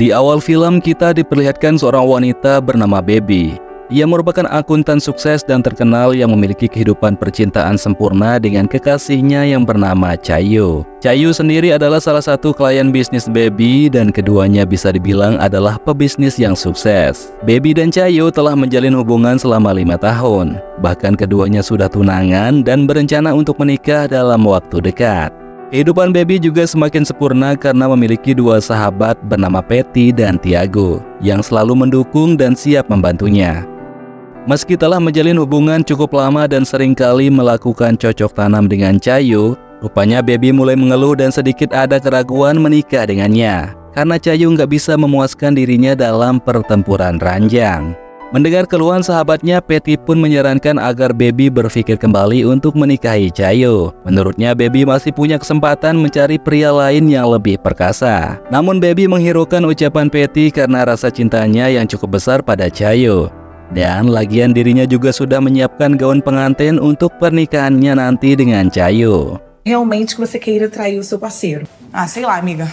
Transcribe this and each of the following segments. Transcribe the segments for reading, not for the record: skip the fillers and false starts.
Di awal film kita diperlihatkan seorang wanita bernama Baby. Ia merupakan akuntan sukses dan terkenal yang memiliki kehidupan percintaan sempurna dengan kekasihnya yang bernama Chaeyo. Chaeyo sendiri adalah salah satu klien bisnis Baby dan keduanya bisa dibilang adalah pebisnis yang sukses. Baby dan Chaeyo telah menjalin hubungan selama 5 tahun. Bahkan keduanya sudah tunangan dan berencana untuk menikah dalam waktu dekat. Kehidupan Baby juga semakin sempurna karena memiliki 2 sahabat bernama Patty dan Tiago yang selalu mendukung dan siap membantunya. Meski telah menjalin hubungan cukup lama dan seringkali melakukan cocok tanam dengan Chaeyo, rupanya Baby mulai mengeluh dan sedikit ada keraguan menikah dengannya karena Chaeyo nggak bisa memuaskan dirinya dalam pertempuran ranjang. Mendengar keluhan sahabatnya, Patty pun menyarankan agar Baby berpikir kembali untuk menikahi Chaeyo. Menurutnya, Baby masih punya kesempatan mencari pria lain yang lebih perkasa. Namun Baby menghiraukan ucapan Patty karena rasa cintanya yang cukup besar pada Chaeyo. Dan lagian dirinya juga sudah menyiapkan gaun pengantin untuk pernikahannya nanti dengan Chaeyo. Realmente que você queira trair o seu parceiro. Ah, sei lá, amiga.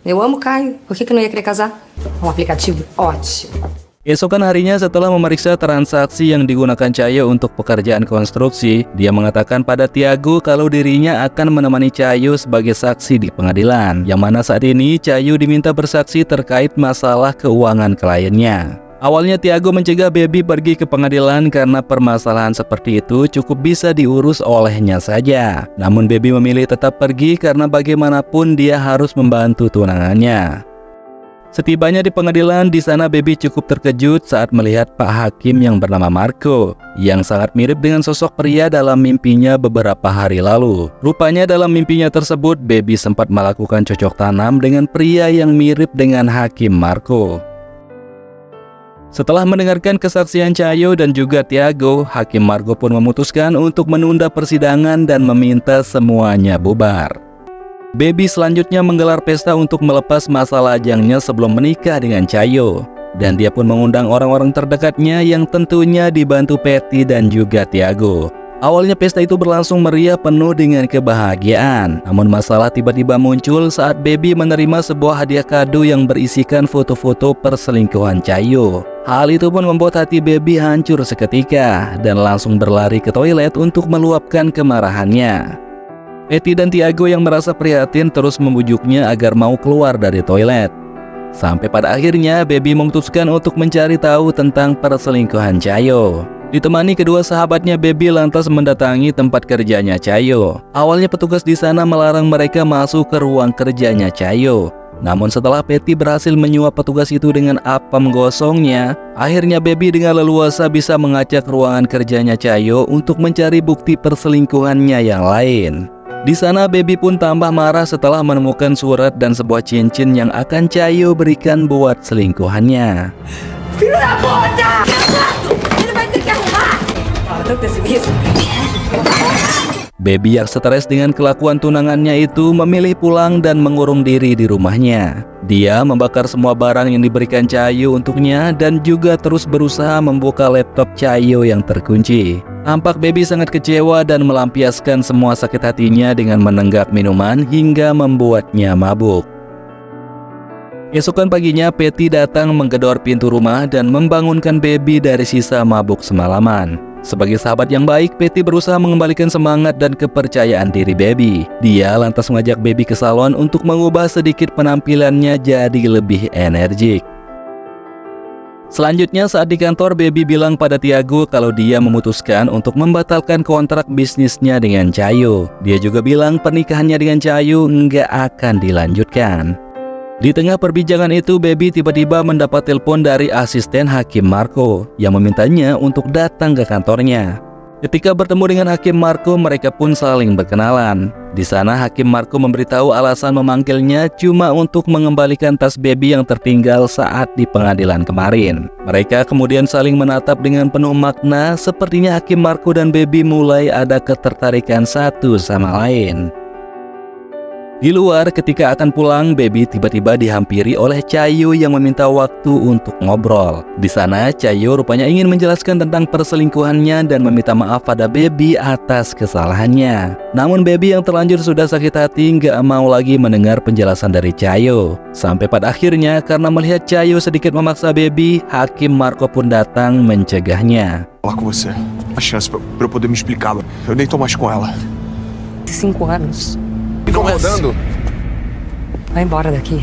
Eu amo Caio. Por que não ia querer casar? Aplicativo ótimo. Esokan harinya setelah memeriksa transaksi yang digunakan Chaeyo untuk pekerjaan konstruksi, dia mengatakan pada Tiago kalau dirinya akan menemani Chaeyo sebagai saksi di pengadilan, yang mana saat ini Chaeyo diminta bersaksi terkait masalah keuangan kliennya. Awalnya Tiago mencegah Baby pergi ke pengadilan karena permasalahan seperti itu cukup bisa diurus olehnya saja. Namun Baby memilih tetap pergi karena bagaimanapun dia harus membantu tunangannya. Setibanya di pengadilan, di sana Baby cukup terkejut saat melihat Pak Hakim yang bernama Marco, yang sangat mirip dengan sosok pria dalam mimpinya beberapa hari lalu. Rupanya dalam mimpinya tersebut, Baby sempat melakukan cocok tanam dengan pria yang mirip dengan Hakim Marco. Setelah mendengarkan kesaksian Chaeyo dan juga Tiago, Hakim Marco pun memutuskan untuk menunda persidangan dan meminta semuanya bubar. Baby selanjutnya menggelar pesta untuk melepas masa lajangnya sebelum menikah dengan Chaeyo. Dan dia pun mengundang orang-orang terdekatnya yang tentunya dibantu Patty dan juga Tiago. Awalnya pesta itu berlangsung meriah penuh dengan kebahagiaan. Namun masalah tiba-tiba muncul saat Baby menerima sebuah hadiah kado yang berisikan foto-foto perselingkuhan Chaeyo. Hal itu pun membuat hati Baby hancur seketika dan langsung berlari ke toilet untuk meluapkan kemarahannya. Patty dan Tiago yang merasa prihatin terus membujuknya agar mau keluar dari toilet. Sampai pada akhirnya Baby memutuskan untuk mencari tahu tentang perselingkuhan Chaeyo. Ditemani kedua sahabatnya, Baby lantas mendatangi tempat kerjanya Chaeyo. Awalnya petugas di sana melarang mereka masuk ke ruang kerjanya Chaeyo. Namun setelah Patty berhasil menyuap petugas itu dengan apem gosongnya, akhirnya Baby dengan leluasa bisa mengacak ruangan kerjanya Chaeyo untuk mencari bukti perselingkuhannya yang lain. Di sana Baby pun tambah marah setelah menemukan surat dan sebuah cincin yang akan Chaeyo berikan buat selingkuhannya. Filho da puta! Ele vai ter que arrumar! Fala tão pessimista. Baby yang stres dengan kelakuan tunangannya itu memilih pulang dan mengurung diri di rumahnya. Dia membakar semua barang yang diberikan Chaeyo untuknya dan juga terus berusaha membuka laptop Chaeyo yang terkunci. Tampak Baby sangat kecewa dan melampiaskan semua sakit hatinya dengan menenggak minuman hingga membuatnya mabuk. Esokan paginya, Patty datang menggedor pintu rumah dan membangunkan Baby dari sisa mabuk semalaman. Sebagai sahabat yang baik, Patty berusaha mengembalikan semangat dan kepercayaan diri Baby. Dia lantas mengajak Baby ke salon untuk mengubah sedikit penampilannya jadi lebih energik. Selanjutnya saat di kantor, Baby bilang pada Tiago kalau dia memutuskan untuk membatalkan kontrak bisnisnya dengan Chaeyo. Dia juga bilang pernikahannya dengan Chaeyo nggak akan dilanjutkan. Di tengah perbincangan itu, Baby tiba-tiba mendapat telepon dari asisten Hakim Marco yang memintanya untuk datang ke kantornya. Ketika bertemu dengan Hakim Marco, mereka pun saling berkenalan. Di sana Hakim Marco memberitahu alasan memanggilnya cuma untuk mengembalikan tas Baby yang tertinggal saat di pengadilan kemarin. Mereka kemudian saling menatap dengan penuh makna, sepertinya Hakim Marco dan Baby mulai ada ketertarikan satu sama lain. Di luar, ketika akan pulang, Baby tiba-tiba dihampiri oleh Chayo yang meminta waktu untuk ngobrol. Di sana, Chayo rupanya ingin menjelaskan tentang perselingkuhannya dan meminta maaf pada Baby atas kesalahannya. Namun Baby yang terlanjur sudah sakit hati nggak mau lagi mendengar penjelasan dari Chayo. Sampai pada akhirnya, karena melihat Chayo sedikit memaksa Baby, Hakim Marco pun datang mencegahnya. Falar com você. A chance pra eu poder me explicar. Eu nem tô mais com ela. 5 anos. Incomodando? Vai embora daqui.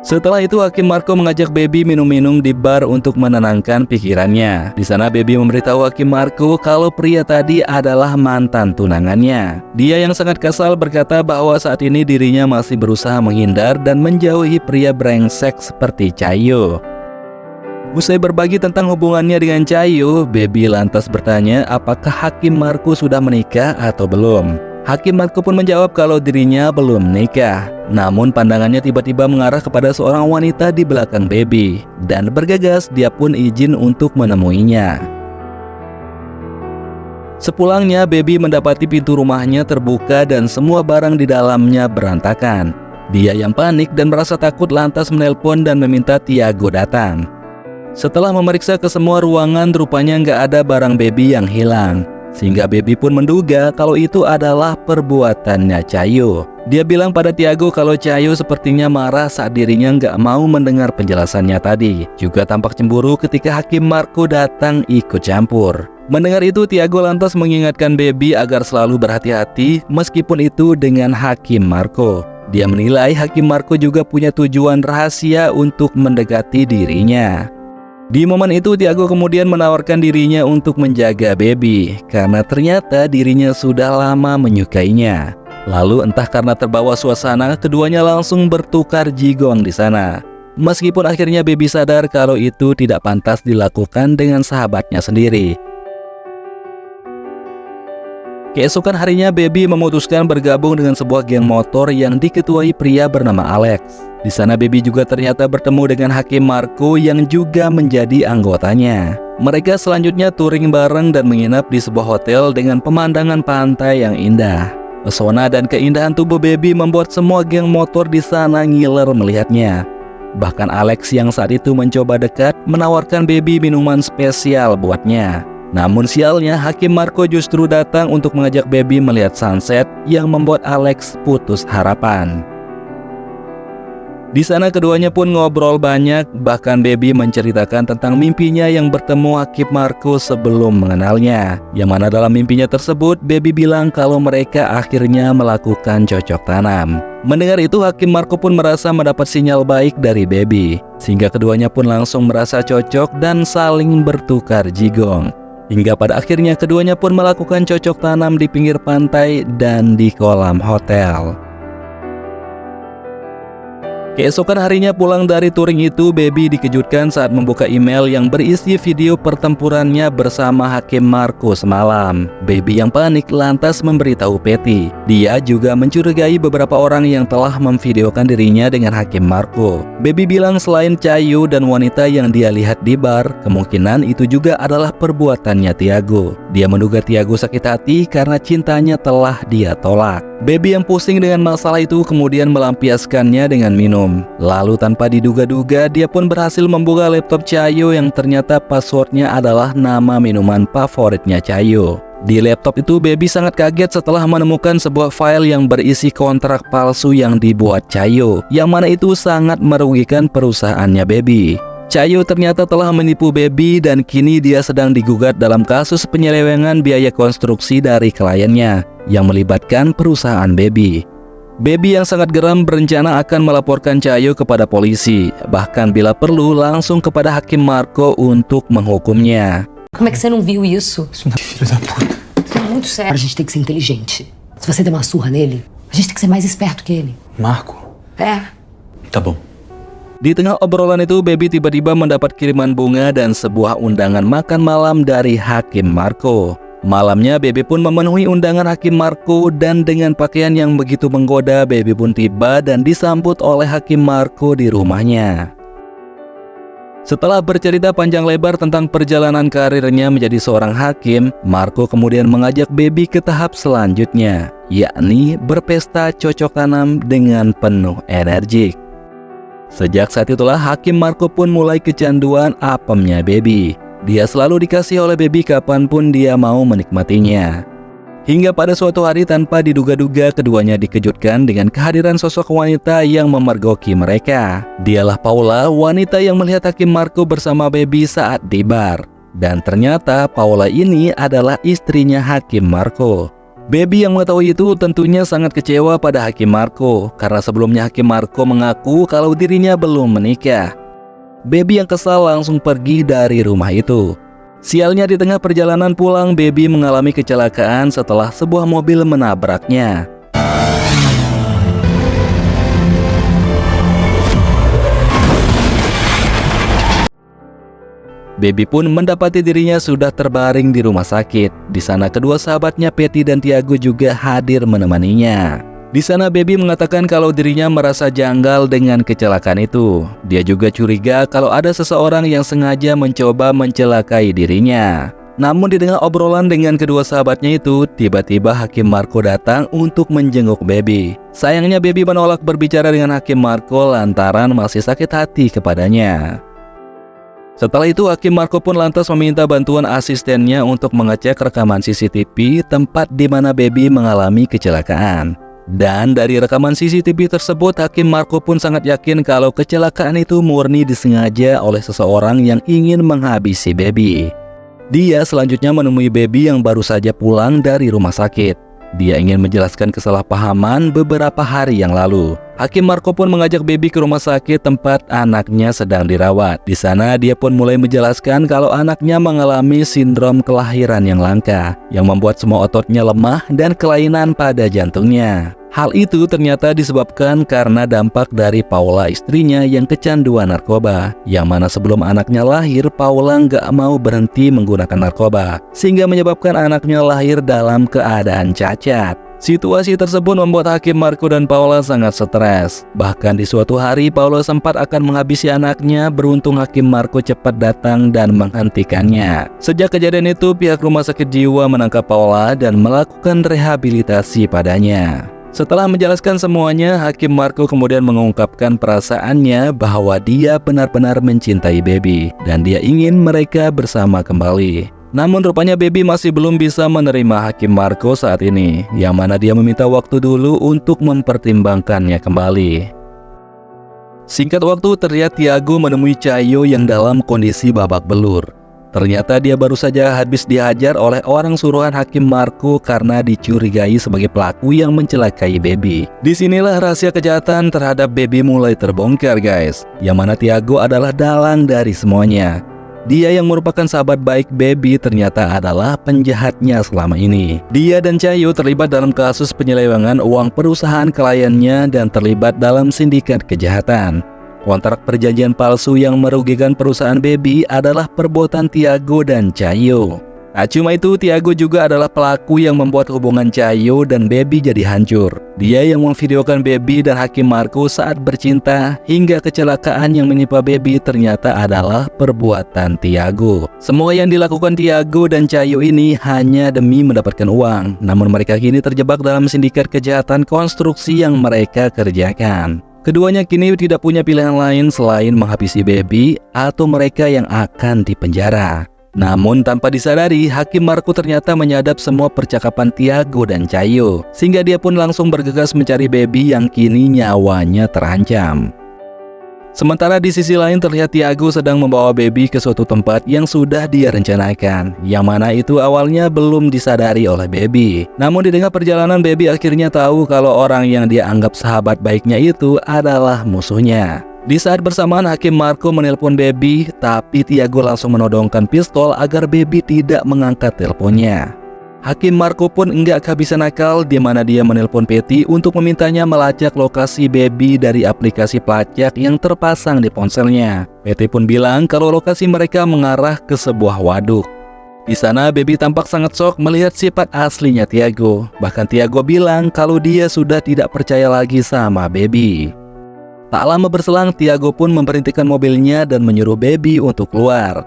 Setelah itu, Hakim Marco mengajak Baby minum-minum di bar untuk menenangkan pikirannya. Di sana Baby memberitahu Hakim Marco kalau pria tadi adalah mantan tunangannya. Dia yang sangat kesal berkata bahwa saat ini dirinya masih berusaha menghindar dan menjauhi pria brengsek seperti Chayo. Usai berbagi tentang hubungannya dengan Chayo, Baby lantas bertanya apakah Hakim Marco sudah menikah atau belum. Hakim Marco pun menjawab kalau dirinya belum menikah. Namun pandangannya tiba-tiba mengarah kepada seorang wanita di belakang Baby. Dan bergegas dia pun izin untuk menemuinya. Sepulangnya, Baby mendapati pintu rumahnya terbuka dan semua barang di dalamnya berantakan. Dia yang panik dan merasa takut lantas menelpon dan meminta Tiago datang. Setelah memeriksa ke semua ruangan, rupanya nggak ada barang Baby yang hilang. Sehingga Baby pun menduga kalau itu adalah perbuatannya Chayo. Dia bilang pada Tiago kalau Chayo sepertinya marah saat dirinya nggak mau mendengar penjelasannya tadi. Juga tampak cemburu ketika Hakim Marco datang ikut campur. Mendengar itu, Tiago lantas mengingatkan Baby agar selalu berhati-hati meskipun itu dengan Hakim Marco. Dia menilai Hakim Marco juga punya tujuan rahasia untuk mendekati dirinya. Di momen itu, Tiago kemudian menawarkan dirinya untuk menjaga Baby karena ternyata dirinya sudah lama menyukainya. Lalu entah karena terbawa suasana, keduanya langsung bertukar jigong di sana. Meskipun akhirnya Baby sadar kalau itu tidak pantas dilakukan dengan sahabatnya sendiri. Keesokan harinya, Baby memutuskan bergabung dengan sebuah geng motor yang diketuai pria bernama Alex. Di sana Baby juga ternyata bertemu dengan Hakim Marco yang juga menjadi anggotanya. Mereka selanjutnya touring bareng dan menginap di sebuah hotel dengan pemandangan pantai yang indah. Pesona dan keindahan tubuh Baby membuat semua geng motor di sana ngiler melihatnya. Bahkan Alex yang saat itu mencoba dekat menawarkan Baby minuman spesial buatnya. Namun sialnya, Hakim Marco justru datang untuk mengajak Baby melihat sunset yang membuat Alex putus harapan. Di sana keduanya pun ngobrol banyak, bahkan Baby menceritakan tentang mimpinya yang bertemu Hakim Marco sebelum mengenalnya. Yang mana dalam mimpinya tersebut, Baby bilang kalau mereka akhirnya melakukan cocok tanam. Mendengar itu, Hakim Marco pun merasa mendapat sinyal baik dari Baby, sehingga keduanya pun langsung merasa cocok dan saling bertukar jigong. Hingga pada akhirnya keduanya pun melakukan cocok tanam di pinggir pantai dan di kolam hotel. Keesokan harinya pulang dari touring itu, Baby dikejutkan saat membuka email yang berisi video pertempurannya bersama Hakim Marco semalam. Baby yang panik lantas memberitahu Patty. Dia juga mencurigai beberapa orang yang telah memvideokan dirinya dengan Hakim Marco. Baby bilang selain Chayo dan wanita yang dia lihat di bar, kemungkinan itu juga adalah perbuatannya Tiago. Dia menduga Tiago sakit hati karena cintanya telah dia tolak. Baby yang pusing dengan masalah itu kemudian melampiaskannya dengan minum. Lalu tanpa diduga-duga, dia pun berhasil membuka laptop Chayo yang ternyata passwordnya adalah nama minuman favoritnya Chayo. Di laptop itu, Baby sangat kaget setelah menemukan sebuah file yang berisi kontrak palsu yang dibuat Chayo, yang mana itu sangat merugikan perusahaannya Baby. Chayo ternyata telah menipu Baby dan kini dia sedang digugat dalam kasus penyelewengan biaya konstruksi dari kliennya yang melibatkan perusahaan Baby. Baby yang sangat geram berencana akan melaporkan Chayo kepada polisi, bahkan bila perlu langsung kepada Hakim Marco untuk menghukumnya. Como é que você não viu isso? Isso não é filho da puta. Isso é muito sério. A gente tem que ser inteligente. Se você der uma surra nele, a gente tem que ser mais esperto que ele. Marco? É. Tá bom. Di tengah obrolan itu, Baby tiba-tiba mendapat kiriman bunga dan sebuah undangan makan malam dari Hakim Marco. Malamnya, Baby pun memenuhi undangan Hakim Marco dan dengan pakaian yang begitu menggoda, Baby pun tiba dan disambut oleh Hakim Marco di rumahnya. Setelah bercerita panjang lebar tentang perjalanan karirnya menjadi seorang hakim, Marco kemudian mengajak Baby ke tahap selanjutnya, yakni berpesta cocok tanam dengan penuh energik. Sejak saat itulah Hakim Marco pun mulai kecanduan apemnya Baby. Dia selalu dikasih oleh Baby kapanpun dia mau menikmatinya. Hingga pada suatu hari tanpa diduga-duga keduanya dikejutkan dengan kehadiran sosok wanita yang memergoki mereka. Dialah Paula, wanita yang melihat Hakim Marco bersama Baby saat di bar. Dan ternyata Paula ini adalah istrinya Hakim Marco. Baby yang mengetahui itu tentunya sangat kecewa pada Hakim Marco karena sebelumnya Hakim Marco mengaku kalau dirinya belum menikah. Baby yang kesal langsung pergi dari rumah itu. Sialnya di tengah perjalanan pulang, Baby mengalami kecelakaan setelah sebuah mobil menabraknya. Baby pun mendapati dirinya sudah terbaring di rumah sakit. Di sana kedua sahabatnya Patty dan Tiago juga hadir menemaninya. Di sana Baby mengatakan kalau dirinya merasa janggal dengan kecelakaan itu. Dia juga curiga kalau ada seseorang yang sengaja mencoba mencelakai dirinya. Namun di tengah obrolan dengan kedua sahabatnya itu, tiba-tiba Hakim Marco datang untuk menjenguk Baby. Sayangnya Baby menolak berbicara dengan Hakim Marco lantaran masih sakit hati kepadanya. Setelah itu Hakim Marco pun lantas meminta bantuan asistennya untuk mengecek rekaman CCTV tempat di mana Baby mengalami kecelakaan. Dan dari rekaman CCTV tersebut, Hakim Marco pun sangat yakin kalau kecelakaan itu murni disengaja oleh seseorang yang ingin menghabisi Baby. Dia selanjutnya menemui Baby yang baru saja pulang dari rumah sakit. Dia ingin menjelaskan kesalahpahaman beberapa hari yang lalu. Hakim Marco pun mengajak Baby ke rumah sakit tempat anaknya sedang dirawat. Di sana dia pun mulai menjelaskan kalau anaknya mengalami sindrom kelahiran yang langka, yang membuat semua ototnya lemah dan kelainan pada jantungnya. Hal itu ternyata disebabkan karena dampak dari Paula istrinya yang kecanduan narkoba, yang mana sebelum anaknya lahir Paula nggak mau berhenti menggunakan narkoba, sehingga menyebabkan anaknya lahir dalam keadaan cacat. Situasi tersebut membuat Hakim Marco dan Paula sangat stres. Bahkan di suatu hari Paula sempat akan menghabisi anaknya, beruntung Hakim Marco cepat datang dan menghentikannya. Sejak kejadian itu pihak rumah sakit jiwa menangkap Paula dan melakukan rehabilitasi padanya. Setelah menjelaskan semuanya, Hakim Marco kemudian mengungkapkan perasaannya bahwa dia benar-benar mencintai Baby dan dia ingin mereka bersama kembali. Namun rupanya Baby masih belum bisa menerima Hakim Marco saat ini, yang mana dia meminta waktu dulu untuk mempertimbangkannya kembali. Singkat waktu terlihat Tiago menemui Caio yang dalam kondisi babak belur. Ternyata dia baru saja habis dihajar oleh orang suruhan Hakim Marco karena dicurigai sebagai pelaku yang mencelakai Baby. Disinilah rahasia kejahatan terhadap Baby mulai terbongkar guys, yang mana Tiago adalah dalang dari semuanya. Dia yang merupakan sahabat baik Baby ternyata adalah penjahatnya selama ini. Dia dan Caio terlibat dalam kasus penyelewengan uang perusahaan kliennya dan terlibat dalam sindikat kejahatan. Kontrak perjanjian palsu yang merugikan perusahaan Baby adalah perbuatan Tiago dan Caio. Tak cuma itu, Tiago juga adalah pelaku yang membuat hubungan Caio dan Baby jadi hancur. Dia yang memvideokan Baby dan Hakim Marco saat bercinta hingga kecelakaan yang menimpa Baby ternyata adalah perbuatan Tiago. Semua yang dilakukan Tiago dan Caio ini hanya demi mendapatkan uang. Namun mereka kini terjebak dalam sindikat kejahatan konstruksi yang mereka kerjakan. Keduanya kini tidak punya pilihan lain selain menghabisi Baby atau mereka yang akan dipenjara. Namun tanpa disadari, Hakim Marco ternyata menyadap semua percakapan Tiago dan Caio, sehingga dia pun langsung bergegas mencari Baby yang kini nyawanya terancam. Sementara di sisi lain terlihat Tiago sedang membawa Baby ke suatu tempat yang sudah dia rencanakan, yang mana itu awalnya belum disadari oleh Baby. Namun di tengah perjalanan Baby akhirnya tahu kalau orang yang dia anggap sahabat baiknya itu adalah musuhnya. Di saat bersamaan Hakim Marco menelpon Baby, tapi Tiago langsung menodongkan pistol agar Baby tidak mengangkat teleponnya. Hakim Marco pun enggak kehabisan akal di mana dia menelpon Patty untuk memintanya melacak lokasi Baby dari aplikasi pelacak yang terpasang di ponselnya. Patty pun bilang kalau lokasi mereka mengarah ke sebuah waduk. Di sana Baby tampak sangat shock melihat sifat aslinya Tiago. Bahkan Tiago bilang kalau dia sudah tidak percaya lagi sama Baby. Tak lama berselang, Tiago pun memberhentikan mobilnya dan menyuruh Baby untuk keluar.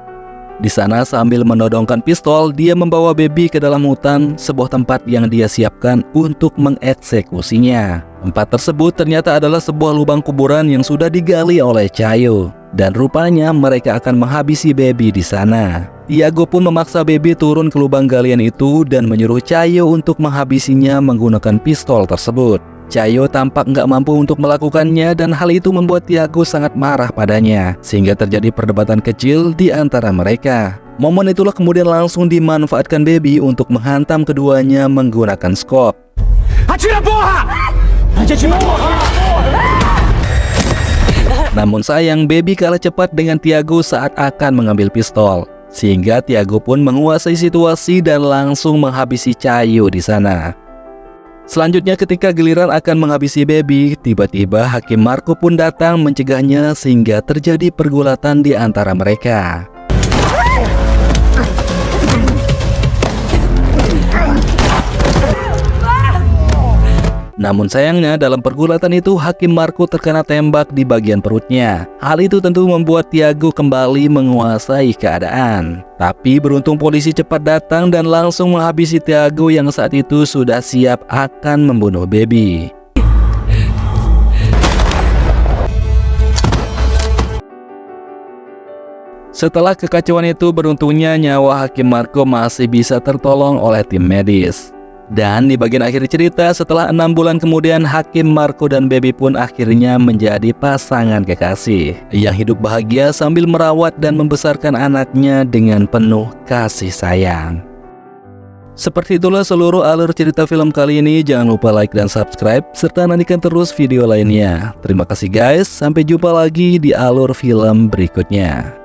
Di sana sambil menodongkan pistol, dia membawa Baby ke dalam hutan, sebuah tempat yang dia siapkan untuk mengeksekusinya. Tempat tersebut ternyata adalah sebuah lubang kuburan yang sudah digali oleh Chayo. Dan rupanya mereka akan menghabisi Baby di sana. Tiago pun memaksa Baby turun ke lubang galian itu dan menyuruh Chayo untuk menghabisinya menggunakan pistol tersebut. Chayo tampak nggak mampu untuk melakukannya dan hal itu membuat Tiago sangat marah padanya, sehingga terjadi perdebatan kecil di antara mereka. Momen itulah kemudian langsung dimanfaatkan Baby untuk menghantam keduanya menggunakan skop. Namun sayang, Baby kalah cepat dengan Tiago saat akan mengambil pistol, sehingga Tiago pun menguasai situasi dan langsung menghabisi Chayo di sana. Selanjutnya ketika giliran akan menghabisi Baby, tiba-tiba Hakim Marco pun datang mencegahnya sehingga terjadi pergulatan di antara mereka. Namun sayangnya dalam pergulatan itu Hakim Marco terkena tembak di bagian perutnya. Hal itu tentu membuat Tiago kembali menguasai keadaan. Tapi beruntung polisi cepat datang dan langsung menghabisi Tiago yang saat itu sudah siap akan membunuh Baby. Setelah kekacauan itu, beruntungnya nyawa Hakim Marco masih bisa tertolong oleh tim medis. Dan di bagian akhir cerita, setelah 6 bulan kemudian, Hakim Marco dan Baby pun akhirnya menjadi pasangan kekasih yang hidup bahagia sambil merawat dan membesarkan anaknya dengan penuh kasih sayang. Seperti itulah seluruh alur cerita film kali ini. Jangan lupa like dan subscribe, serta nantikan terus video lainnya. Terima kasih guys, sampai jumpa lagi di alur film berikutnya.